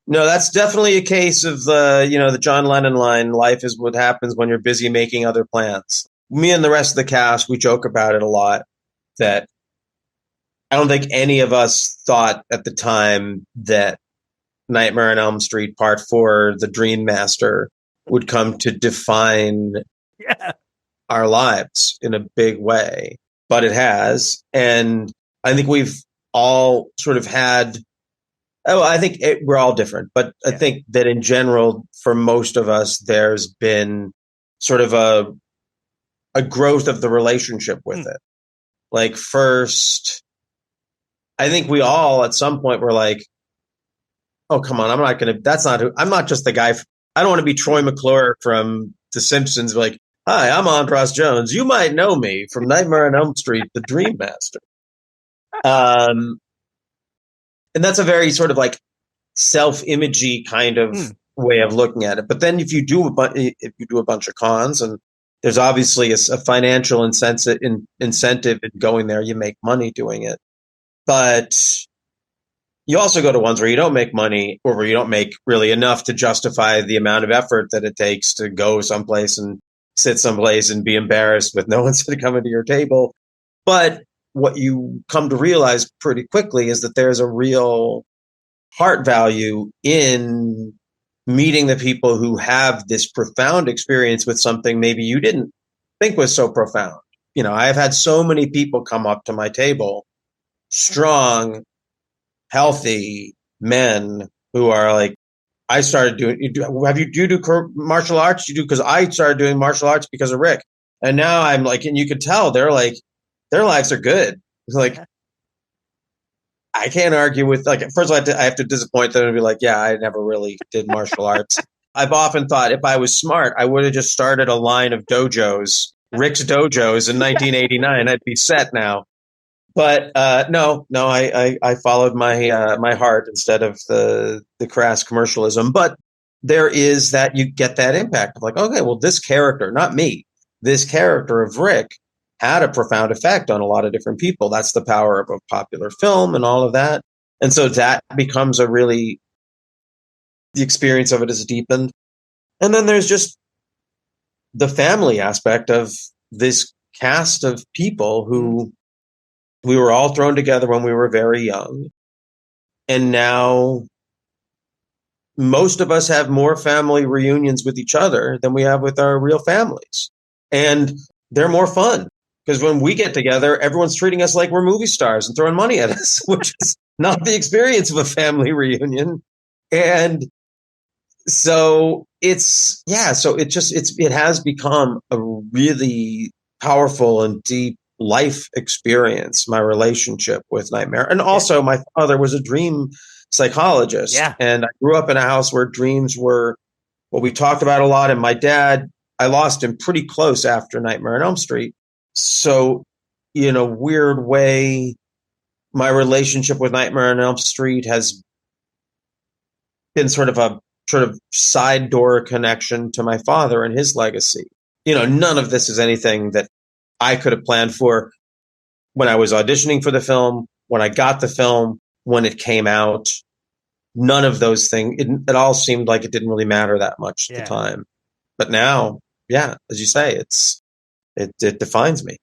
No, that's definitely a case of the John Lennon line, life is what happens when you're busy making other plans. Me and the rest of the cast, we joke about it a lot that I don't think any of us thought at the time that Nightmare on Elm Street Part 4, The Dream Master, would come to define Yeah. our lives in a big way. But it has. And I think we've all sort of had, I think we're all different. But I think that in general, for most of us, there's been sort of a growth of the relationship with it. Like first, I think we all at some point were like, oh, come on, I'm not just the guy. I don't want to be Troy McClure from The Simpsons. Like, hi, I'm Andras Jones. You might know me from Nightmare on Elm Street, The Dream Master. And that's a very sort of like self-imagey kind of way of looking at it. But then if you do a bunch of cons, and there's obviously a financial incentive in going there, you make money doing it. But you also go to ones where you don't make money, or where you don't make really enough to justify the amount of effort that it takes to go someplace and sit someplace and be embarrassed with no one coming to your table. But what you come to realize pretty quickly is that there's a real heart value in meeting the people who have this profound experience with something maybe you didn't think was so profound. I've had so many people come up to my table, strong, healthy men who are like, I started doing, do you do martial arts? You do, because I started doing martial arts because of Rick. And now I'm like, and you could tell they're like, their lives are good. It's like, I can't argue with, like, first of all, I have to disappoint them and be like, yeah, I never really did martial arts. I've often thought if I was smart, I would have just started a line of dojos, Rick's Dojos in 1989. I'd be set now. But no, I followed my heart instead of the crass commercialism. But there is that, you get that impact of like, okay, well, this character, not me, this character of Rick had a profound effect on a lot of different people. That's the power of a popular film and all of that. And so that becomes the experience of it is deepened. And then there's just the family aspect of this cast of people who we were all thrown together when we were very young. And now most of us have more family reunions with each other than we have with our real families. And they're more fun because when we get together, everyone's treating us like we're movie stars and throwing money at us, which is not the experience of a family reunion. And so it has become a really powerful and deep life experience, my relationship with Nightmare. And also my father was a dream psychologist. Yeah. And I grew up in a house where dreams were what we talked about a lot. And my dad, I lost him pretty close after Nightmare on Elm Street. So in a weird way, my relationship with Nightmare on Elm Street has been sort of side door connection to my father and his legacy. None of this is anything that I could have planned for when I was auditioning for the film, when I got the film, when it came out. None of those things. It all seemed like it didn't really matter that much at the time. But now, yeah, as you say, it defines me.